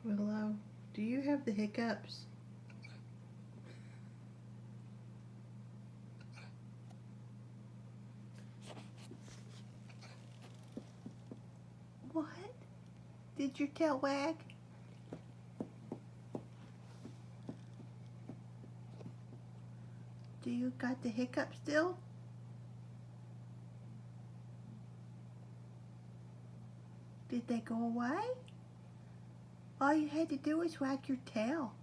Willow, do you have the hiccups? What? Did your tail wag? Do you got the hiccups still? Did they go away? All you had to do was wag your tail.